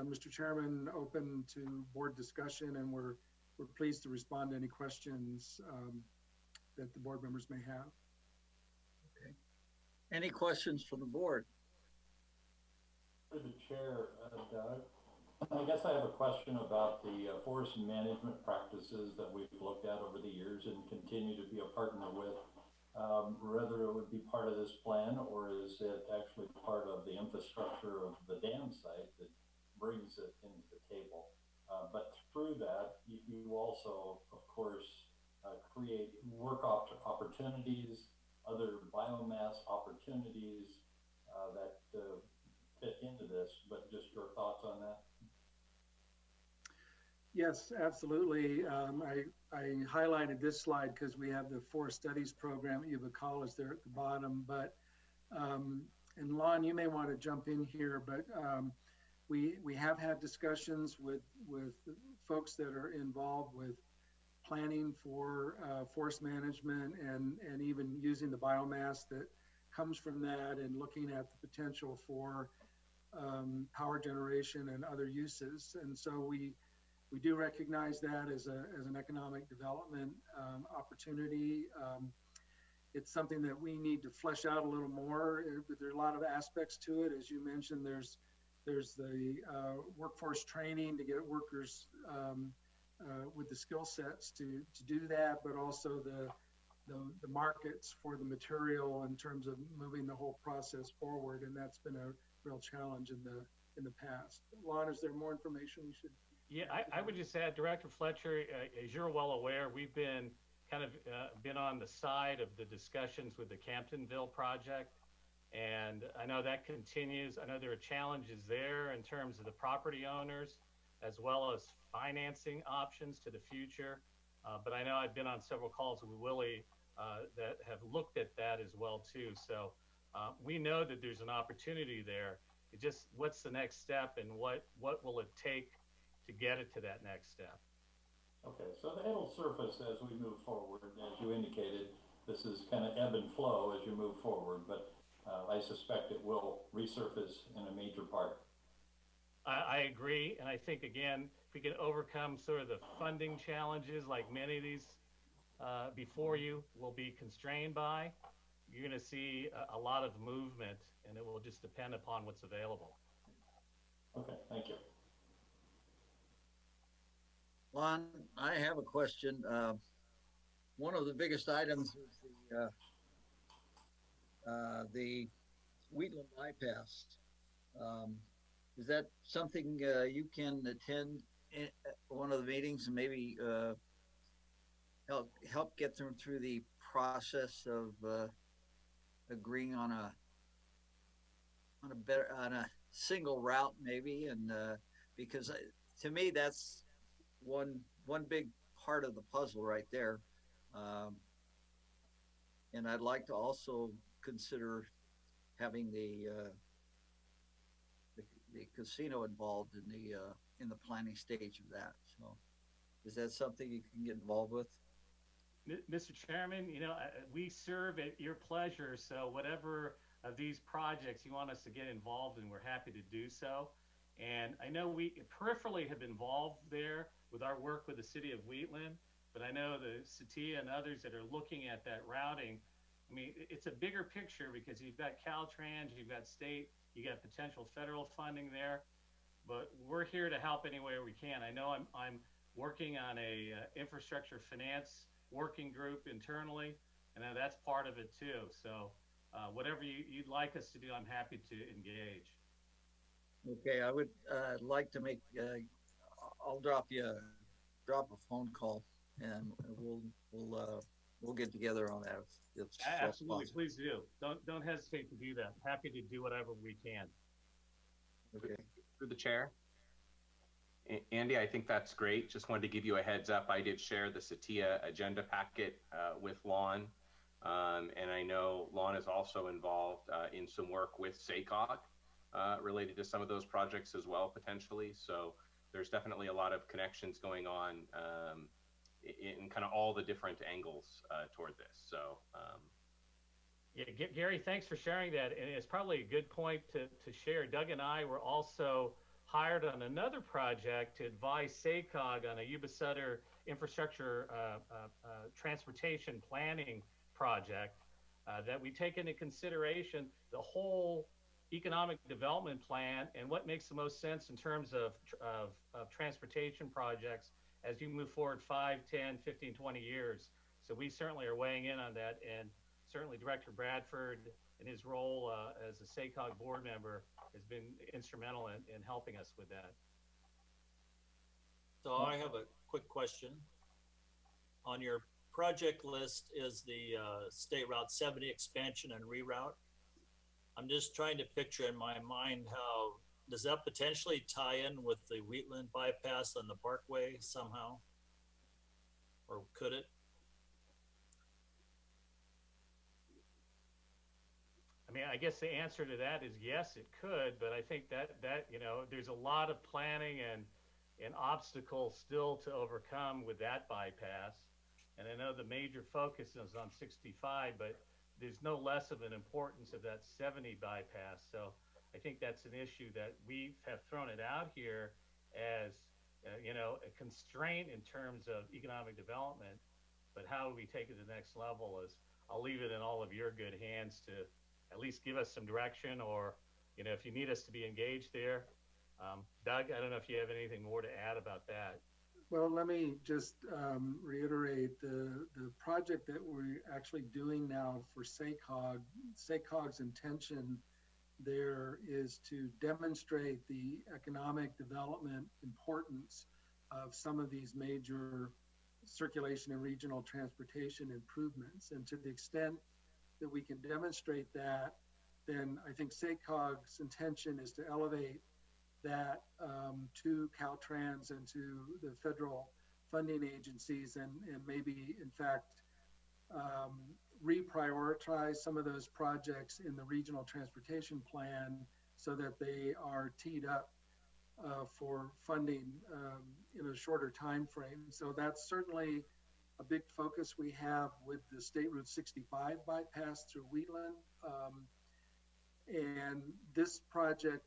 Mr. Chairman, open to board discussion, and we're pleased to respond to any questions that the board members may have. Okay. Any questions from the board? For the chair, Doug, I guess I have a question about the forest management practices that we've looked at over the years and continue to be a partner with. Whether it would be part of this plan, or is it actually part of the infrastructure of the dam site that brings it into the table? But through that, you also, of course, create work opportunities, other biomass opportunities that fit into this, but just your thoughts on that? Yes, absolutely. I highlighted this slide because we have the Forest Studies program at Yuba College there at the bottom. But and Lon, you may want to jump in here, but we have had discussions with folks that are involved with planning for forest management and even using the biomass that comes from that, and looking at the potential for power generation and other uses. And so we do recognize that as an economic development opportunity. It's something that we need to flesh out a little more. There are a lot of aspects to it. As you mentioned, there's the workforce training to get workers with the skill sets to do that, but also the markets for the material in terms of moving the whole process forward. And that's been a real challenge in the past. Lon, is there more information we should? Yeah, I would just add, Director Fletcher, as you're well aware, we've been been on the side of the discussions with the Camptonville project, and I know that continues. I know there are challenges there in terms of the property owners, as well as financing options to the future. But I know I've been on several calls with Willie that have looked at that as well too. So we know that there's an opportunity there. It just, what's the next step, and what will it take to get it to that next step? Okay, so it'll surface as we move forward. As you indicated, this is kind of ebb and flow as you move forward, but I suspect it will resurface in a major part. I agree, and I think, again, if we can overcome sort of the funding challenges like many of these before you will be constrained by, you're going to see a lot of movement, and it will just depend upon what's available. Okay, thank you. Lon, I have a question. One of the biggest items is the Wheatland bypass. Is that something you can attend one of the meetings and maybe help get them through the process of agreeing on a single route maybe? And because to me that's one big part of the puzzle right there. And I'd like to also consider having the casino involved in the planning stage of that. So is that something you can get involved with? Mr. Chairman, we serve at your pleasure. So whatever of these projects you want us to get involved in, we're happy to do so. And I know we peripherally have been involved there with our work with the city of Wheatland, but I know the CITIA and others that are looking at that routing. I mean, it's a bigger picture because you've got Caltrans, you've got state, you got potential federal funding there, but we're here to help any way we can. I know I'm working on a infrastructure finance working group internally, and that's part of it too. So whatever you'd like us to do, I'm happy to engage. Okay, I would like to make. I'll drop a phone call, and we'll get together on that. Absolutely, please do. Don't hesitate to do that. Happy to do whatever we can. Okay. Through the chair. Andy, I think that's great. Just wanted to give you a heads up. I did share the CITIA agenda packet with Lon. And I know Lon is also involved in some work with SACOG related to some of those projects as well, potentially. So there's definitely a lot of connections going on in kind of all the different angles toward this. So yeah, Gary, thanks for sharing that. And it's probably a good point to share. Doug and I were also hired on another project to advise SACOG on a Yuba-Sutter infrastructure transportation planning project that we take into consideration the whole economic development plan and what makes the most sense in terms of transportation projects as you move forward 5, 10, 15, 20 years. So we certainly are weighing in on that, and certainly Director Bradford in his role as a SACOG board member has been instrumental in helping us with that. So I have a quick question. On your project list is the State Route 70 expansion and reroute. I'm just trying to picture in my mind how, does that potentially tie in with the Wheatland bypass on the Parkway somehow? Or could it? I mean, I guess the answer to that is yes, it could, but I think that you know, there's a lot of planning and obstacles still to overcome with that bypass. And I know the major focus is on 65, but there's no less of an importance of that 70 bypass. So I think that's an issue that we have thrown it out here as you know, a constraint in terms of economic development. But how we take it to the next level is, I'll leave it in all of your good hands to at least give us some direction, or, you know, if you need us to be engaged there. Doug, I don't know if you have anything more to add about that. Well, let me just reiterate the project that we're actually doing now for SACOG. SACOG's intention there is to demonstrate the economic development importance of some of these major circulation and regional transportation improvements. And to the extent that we can demonstrate that, then I think SACOG's intention is to elevate that to Caltrans and to the federal funding agencies, and maybe in fact reprioritize some of those projects in the regional transportation plan so that they are teed up for funding in a shorter time frame. So that's certainly a big focus we have with the State Route 65 bypass through Wheatland. And this project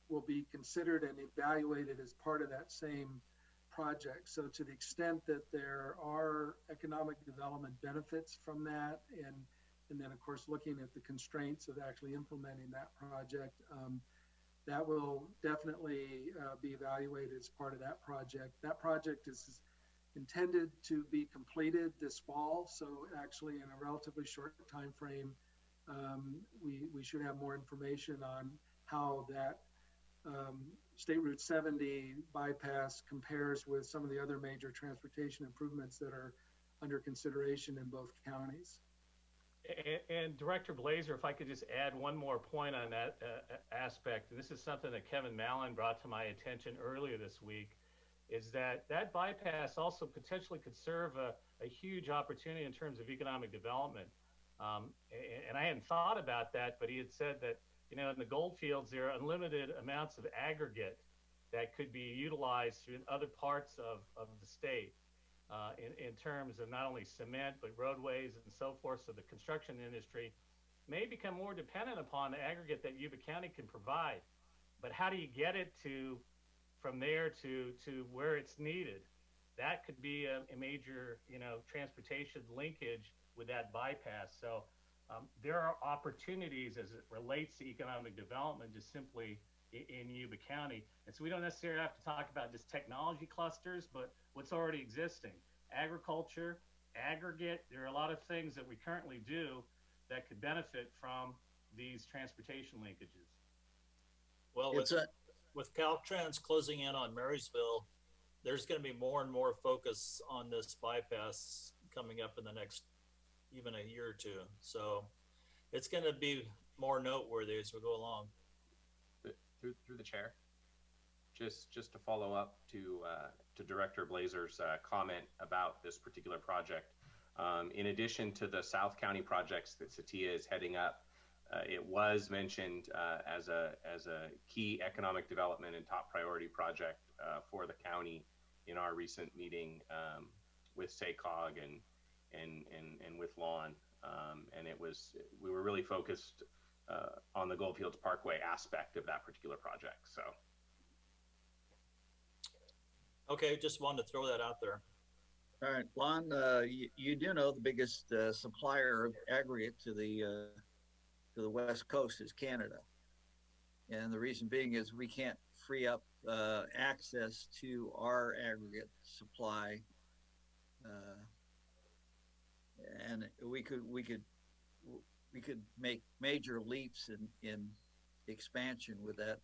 will be considered and evaluated as part of that same project. So to the extent that there are economic development benefits from that, and then of course looking at the constraints of actually implementing that project, that will definitely be evaluated as part of that project. That project is intended to be completed this fall, so actually in a relatively short time frame, we should have more information on how that State Route 70 bypass compares with some of the other major transportation improvements that are under consideration in both counties. And Director Blazer, if I could just add one more point on that aspect, and this is something that Kevin Mallon brought to my attention earlier this week, is that bypass also potentially could serve a huge opportunity in terms of economic development. And I hadn't thought about that, but he had said that, you know, in the gold fields, there are unlimited amounts of aggregate that could be utilized in other parts of the state in terms of not only cement, but roadways and so forth. So the construction industry may become more dependent upon the aggregate that Yuba County can provide. But how do you get it from there to where it's needed? That could be a major, you know, transportation linkage with that bypass. So there are opportunities as it relates to economic development just simply in Yuba County. And so we don't necessarily have to talk about just technology clusters, but what's already existing. Agriculture, aggregate, there are a lot of things that we currently do that could benefit from these transportation linkages. Well, with Caltrans closing in on Marysville, there's going to be more and more focus on this bypass coming up in the next even a year or two. So it's going to be more noteworthy as we go along. Through the chair, just to follow up to Director Blazer's comment about this particular project, In addition to the South County projects that Satya is heading up, it was mentioned as a key economic development and top priority project for the county in our recent meeting with SACOG and with Lon. And we were really focused on the Goldfields Parkway aspect of that particular project. So. Okay, just wanted to throw that out there. All right, Lon, you do know the biggest supplier of aggregate to the West Coast is Canada. And the reason being is we can't free up access to our aggregate supply. And we could make major leaps in expansion with that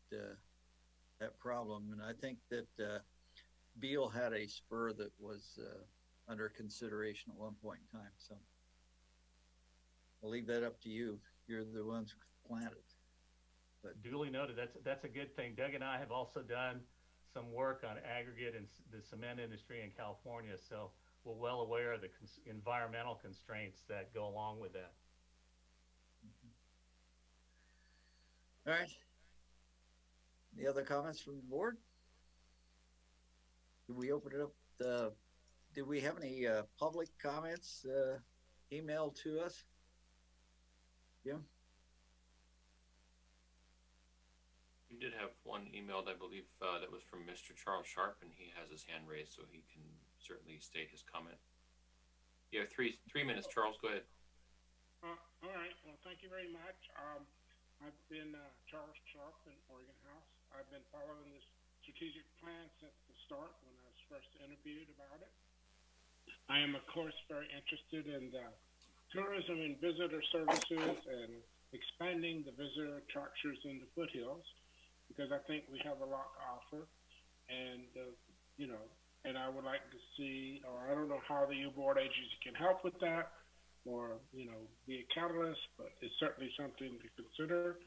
problem. And I think that Beale had a spur that was under consideration at one point in time. So I'll leave that up to you. You're the ones who planted. But duly noted. That's a good thing. Doug and I have also done some work on aggregate and the cement industry in California, so we're well aware of the environmental constraints that go along with that. All right. Any other comments from the board? Did we open it up? Did we have any public comments emailed to us? Jim? We did have one emailed, I believe, that was from Mr. Charles Sharp, and he has his hand raised, so he can certainly state his comment. You have three minutes, Charles. Go ahead. All right. Well, thank you very much. I've been Charles Sharp in Oregon House. I've been following this strategic plan since the start when I was first interviewed about it. I am, of course, very interested in the tourism and visitor services and expanding the visitor attractions in the foothills, because I think we have a lot to offer. And, and I would like to see, or I don't know how the U Board agency can help with that or, be a catalyst, but it's certainly something to consider.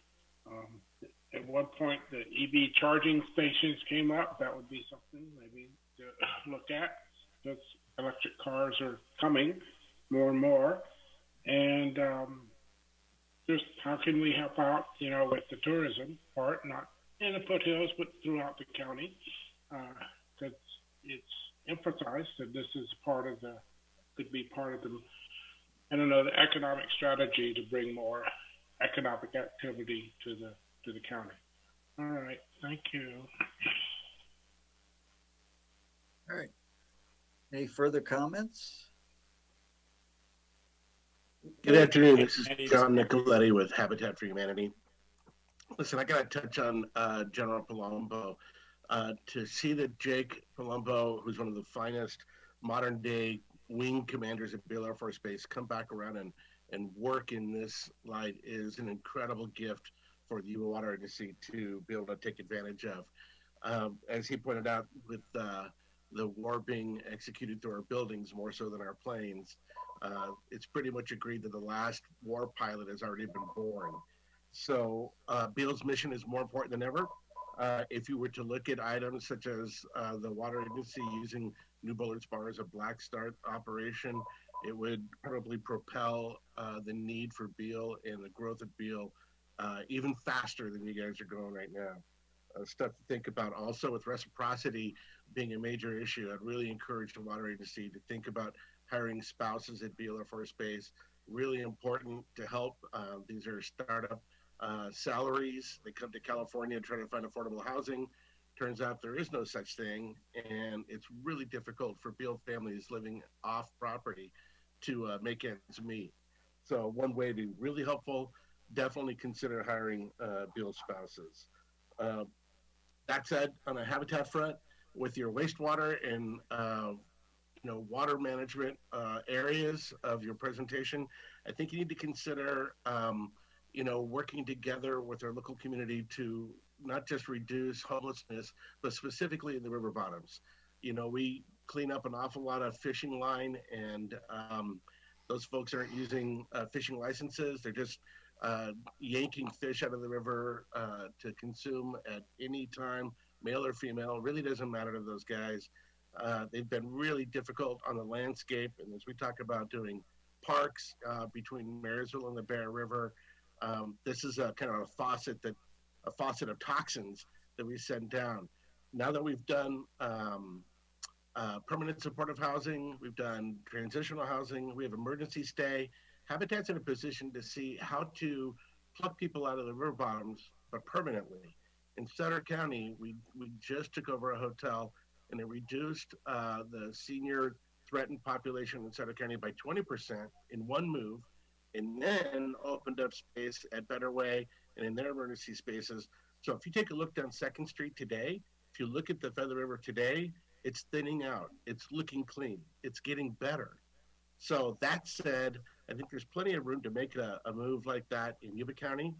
At one point, the EV charging stations came up. That would be something maybe to look at, because electric cars are coming more and more. And just how can we help out, with the tourism part, not in the foothills, but throughout the county, because it's emphasized that this is could be part of the economic strategy to bring more economic activity to the county. All right, thank you. All right. Any further comments? Good afternoon. This is John Nicoletti with Habitat for Humanity. Listen, I got to touch on General Palumbo. To see that Jake Palumbo, who's one of the finest modern day wing commanders at Beale Air Force Base, come back around and work in this light is an incredible gift for the Yuba Water Agency to be able to take advantage of. As he pointed out, with the war being executed through our buildings more so than our planes, it's pretty much agreed that the last war pilot has already been born. So Beale's mission is more important than ever. If you were to look at items such as the water agency using New Bullards Bar as a black start operation, it would probably propel the need for Beale and the growth of Beale even faster than you guys are going right now. Stuff to think about. Also, with reciprocity being a major issue, I'd really encourage the water agency to think about hiring spouses at Beale Air Force Base. Really important to help. These are startup salaries. They come to California and try to find affordable housing. Turns out there is no such thing, and it's really difficult for Beale families living off property to make ends meet. So one way to be really helpful, definitely consider hiring Beale spouses. That said, on a habitat front, with your wastewater and water management areas of your presentation, I think you need to consider working together with our local community to not just reduce homelessness, but specifically in the river bottoms. We clean up an awful lot of fishing line, and those folks aren't using fishing licenses. They're just yanking fish out of the river to consume at any time, male or female. Really doesn't matter to those guys. They've been really difficult on the landscape. And as we talk about doing parks between Marysville and the Bear River, this is a kind of a faucet of toxins that we send down. Now that we've done permanent supportive housing, we've done transitional housing, we have emergency stay, Habitat's in a position to see how to pluck people out of the river bottoms, but permanently. In Sutter County, we just took over a hotel and it reduced the senior threatened population in Sutter County by 20% in one move, and then opened up space at Better Way and in their emergency spaces. So if you take a look down 2nd Street today, if you look at the Feather River today, it's thinning out. It's looking clean. It's getting better. So that said, I think there's plenty of room to make a move like that in Yuba County.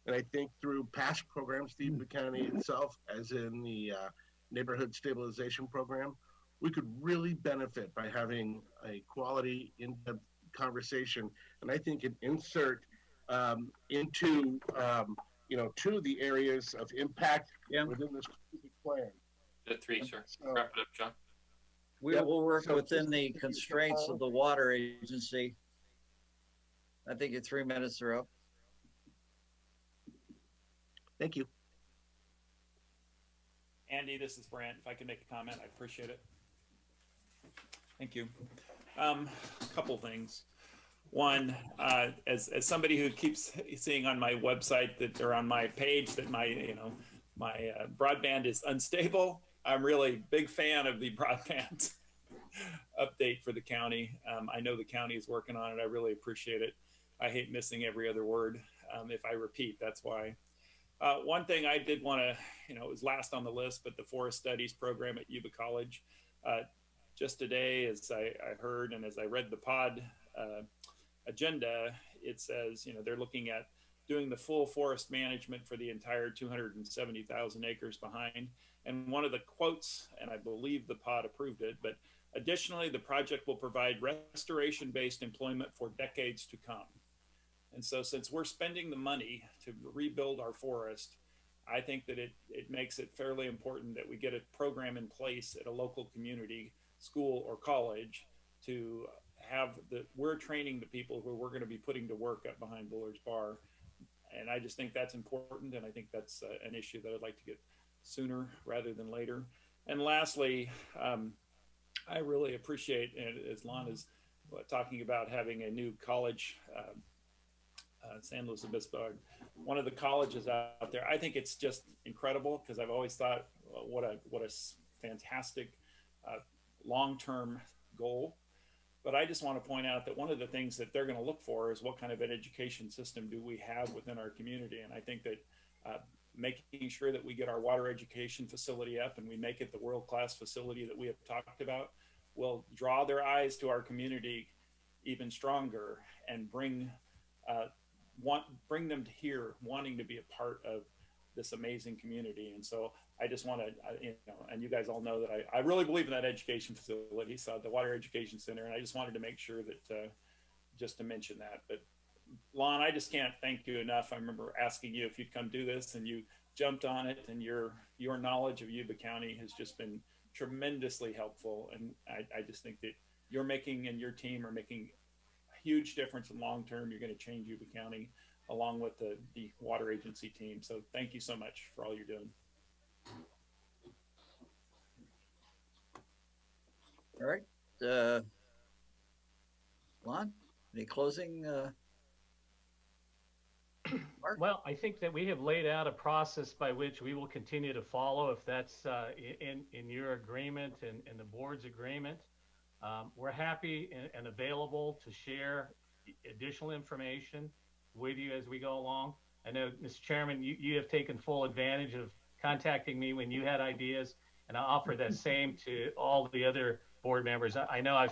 And I think through past programs, the Yuba County itself, as in the neighborhood stabilization program, we could really benefit by having a quality in-depth conversation. And I think an insert into, to the areas of impact within the strategic plan. The 3, sir. So, wrap it up, John. We will work within the constraints of the water agency. I think your 3 minutes are up. Thank you. Andy, this is Brent. If I can make a comment, I appreciate it. Thank you. A couple things. One, as somebody who keeps seeing on my website that, or on my page, that my broadband is unstable, I'm really big fan of the broadband update for the county. I know the county is working on it. I really appreciate it. I hate missing every other word. If I repeat, that's why. One thing I did want to, it was last on the list, but the Forest Studies program at Yuba College. Just today, as I heard and as I read the pod agenda, it says, they're looking at doing the full forest management for the entire 270,000 acres behind. And one of the quotes, and I believe the pod approved it, but additionally, the project will provide restoration-based employment for decades to come. And so since we're spending the money to rebuild our forest, I think that it makes it fairly important that we get a program in place at a local community, school or college to have we're training the people who we're going to be putting to work up behind Bullard's Bar. And I just think that's important. And I think that's an issue that I'd like to get sooner rather than later. And lastly, I really appreciate, as Lon is talking about having a new college, San Luis Obispo, one of the colleges out there. I think it's just incredible because I've always thought what a fantastic long-term goal. But I just want to point out that one of the things that they're going to look for is what kind of an education system do we have within our community. And I think that making sure that we get our water education facility up and we make it the world-class facility that we have talked about will draw their eyes to our community even stronger and bring them to here wanting to be a part of this amazing community. And so I just want to, and you guys all know that I really believe in that education facility, so the Water Education Center, and I just wanted to make sure that, just to mention that. But Lon, I just can't thank you enough. I remember asking you if you'd come do this, and you jumped on it, and your knowledge of Yuba County has just been tremendously helpful. And I just think that you're making, and your team are making a huge difference in long term. You're going to change Yuba County along with the water agency team. So thank you so much for all you're doing. All right. Lon, any closing? Well, I think that we have laid out a process by which we will continue to follow if that's in your agreement and the board's agreement. We're happy and available to share additional information with you as we go along. I know, Mr. Chairman, you have taken full advantage of contacting me when you had ideas, and I offer that same to all the other board members. I know I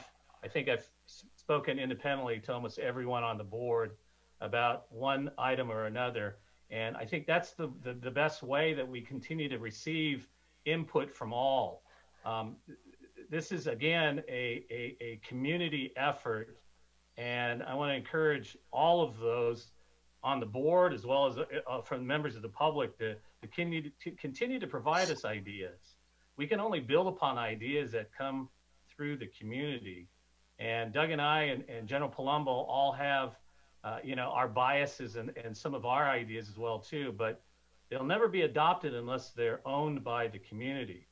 think I've spoken independently to almost everyone on the board about one item or another, and I think that's the best way that we continue to receive input from all. This is, again, a community effort, and I want to encourage all of those on the board as well as from members of the public to continue to provide us ideas. we can only build upon ideas that come through the community. And Doug and I and General Palumbo all have, our biases and some of our ideas as well too, but they'll never be adopted unless they're owned by the community.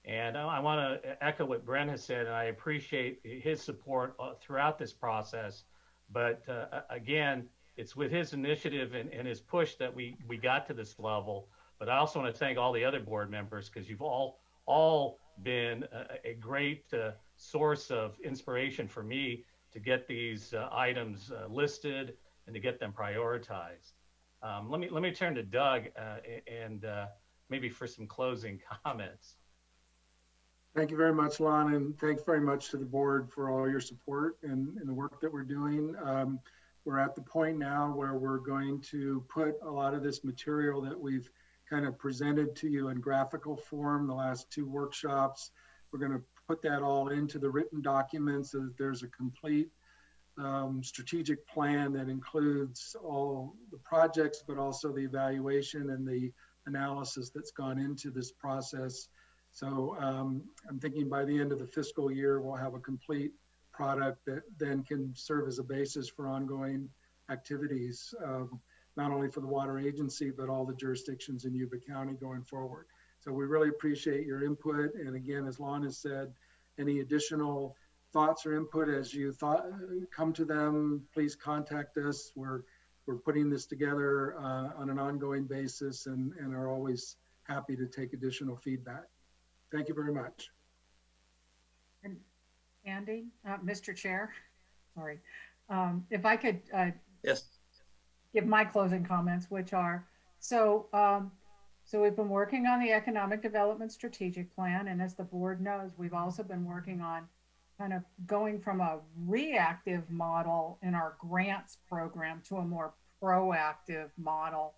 And I want to echo what Brent has said, and I appreciate his support throughout this process. But again, it's with his initiative and his push that we got to this level. But I also want to thank all the other board members, because you've all been a great source of inspiration for me to get these items listed and to get them prioritized. Let me turn to Doug and maybe for some closing comments. Thank you very much, Lon, and thanks very much to the board for all your support and the work that we're doing. We're at the point now where we're going to put a lot of this material that we've kind of presented to you in graphical form the last 2 workshops. We're going to put that all into the written documents so that there's a complete strategic plan that includes all the projects, but also the evaluation and the analysis that's gone into this process. So I'm thinking by the end of the fiscal year, we'll have a complete product that then can serve as a basis for ongoing activities, not only for the water agency, but all the jurisdictions in Yuba County going forward. So we really appreciate your input. And again, as Lon has said, any additional thoughts or input as you come to them, please contact us. We're putting this together on an ongoing basis and are always happy to take additional feedback. Thank you very much. And Andy, Mr. Chair, sorry, if I could Yes. give my closing comments, which are, so we've been working on the Economic Development Strategic Plan, and as the board knows, we've also been working on kind of going from a reactive model in our grants program to a more proactive model.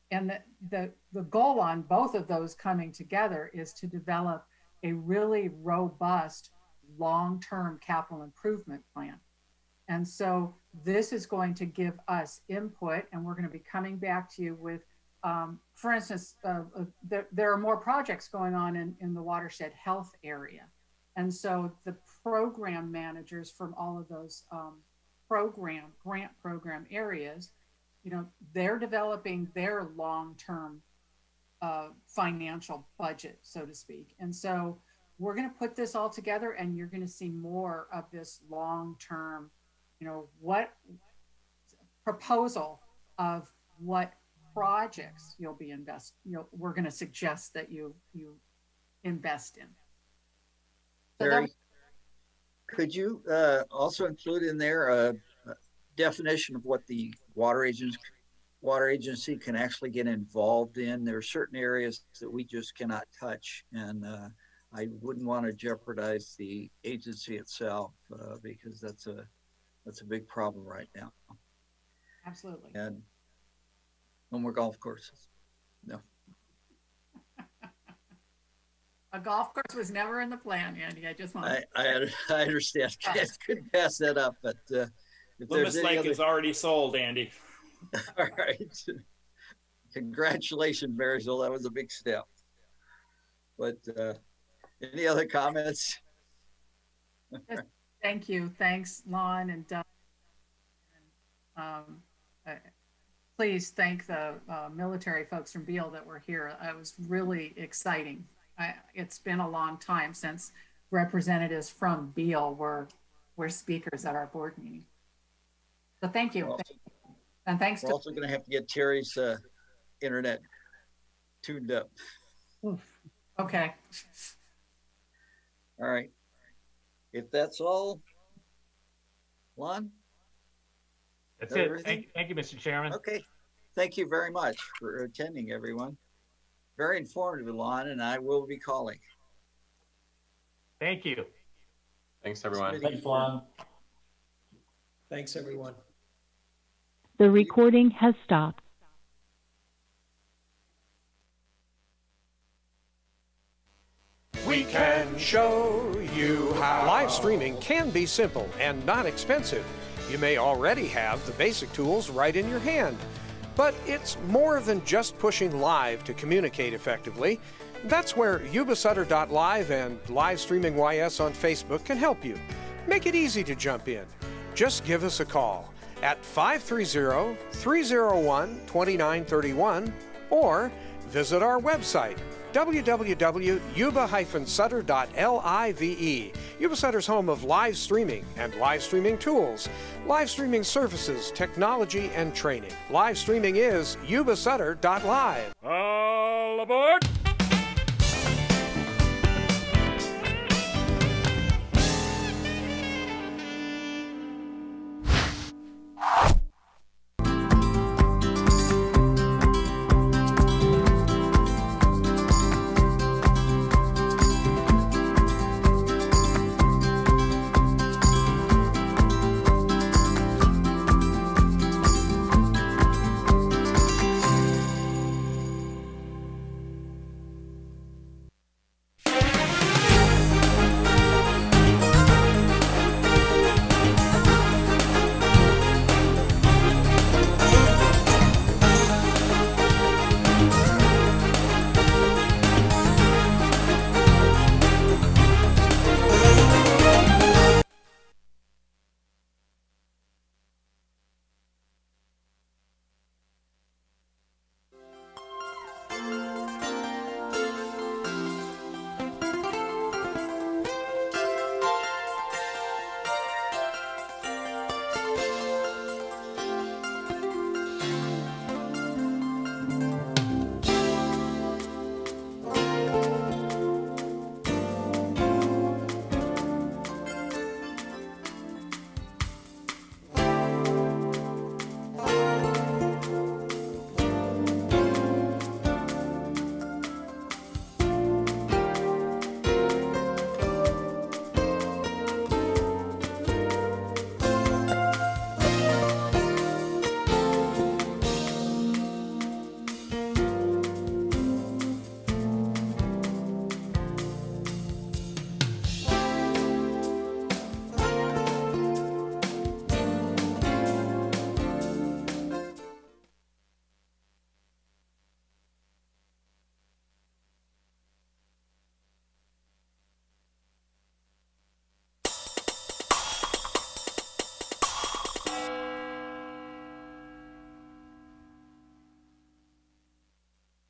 And the goal on both of those coming together is to develop a really robust long-term capital improvement plan. And so this is going to give us input, and we're going to be coming back to you with, for instance, there are more projects going on in the watershed health area. And so the program managers from all of those grant program areas, they're developing their long-term financial budget, so to speak. And so we're going to put this all together, and you're going to see more of this long-term, what proposal of what projects you'll be we're going to suggest that you invest in. So Terri, could you also include in there a definition of what the water agency can actually get involved in? There are certain areas that we just cannot touch, and I wouldn't want to jeopardize the agency itself because that's a big problem right now. Absolutely. And no more golf courses. No. A golf course was never in the plan, Andy. I just want I understand. I couldn't pass that up, but if Loomis Lake is already sold, Andy. All right. Congratulations, Marysville. That was a big step. But any other comments? Thank you. Thanks, Lon and Doug. Please thank the military folks from Beale that were here. It was really exciting. It's been a long time since representatives from Beale were speakers at our board meeting. So thank you. And thanks. We're also going to have to get Terry's internet tuned up. Okay. All right. If that's all, Lon? That's it. Thank you, Mr. Chairman. Okay. Thank you very much for attending, everyone. Very informative, Lon, and I will be calling. Thank you. Thanks, everyone. Thanks, Lon. Thanks, everyone. The recording has stopped. We can show you how. Live streaming can be simple and not expensive. You may already have the basic tools right in your hand. But it's more than just pushing live to communicate effectively. That's where Yuba-Sutter.live and Live Streaming YS on Facebook can help you. Make it easy to jump in. Just give us a call at 530-301-2931 or visit our website, www.yuba-sutter.live. Yuba-Sutter's home of live streaming and live streaming tools, live streaming services, technology, and training. Live streaming is Yuba-Sutter.live. All aboard!